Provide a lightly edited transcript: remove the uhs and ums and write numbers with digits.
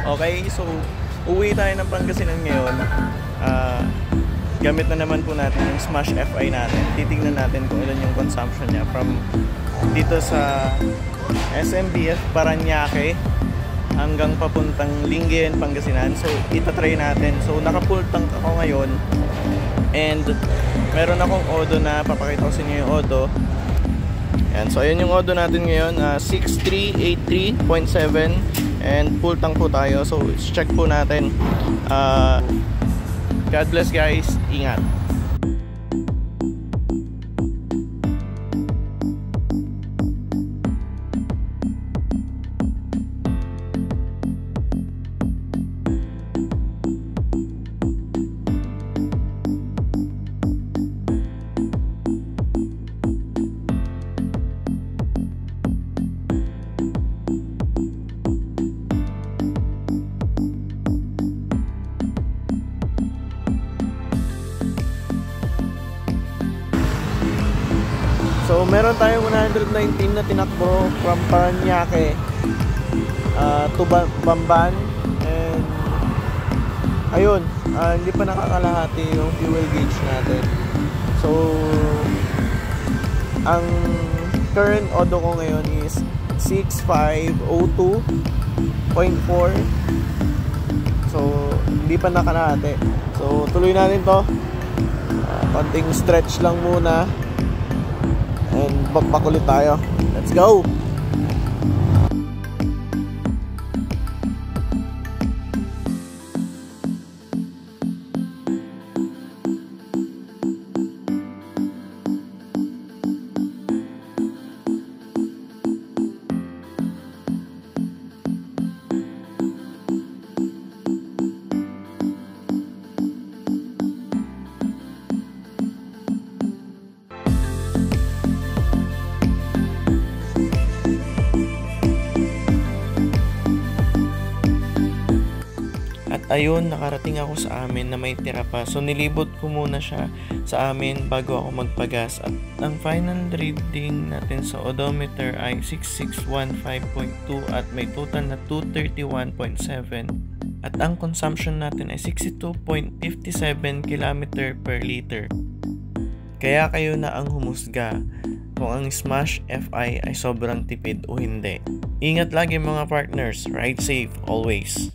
Okay, so uwi tayo ng Pangasinan ngayon. Gamit na naman po natin yung Smash FI natin. Titignan natin kung ilan yung consumption niya from dito sa SMBF Parañaque hanggang papuntang Lingayen, Pangasinan. So itatry natin. So naka-full tank ako ngayon and meron akong Odo na papakita ko sa inyo yung Odo. Yan. So ayan yung Odo natin ngayon, 6383.7 and full tank po tayo. So check po natin. God bless guys, ingat. So meron tayong 119 na tinakbo from Parañaque to Bamban, and ayun, hindi pa nakakalahati yung fuel gauge natin. So ang current Odo ko ngayon is 6502.4. So hindi pa nakalahati. So tuloy natin to, konting stretch lang muna and back ulit tayo. Let's go! Ayun, nakarating ako sa amin na may tira pa. So nilibot ko muna siya sa amin bago ako magpagas. At ang final reading natin sa odometer ay 6615.2 at may total na 231.7. At ang consumption natin ay 62.57 km per liter. Kaya kayo na ang humusga kung ang Smash FI ay sobrang tipid o hindi. Ingat lagi mga partners, ride safe always.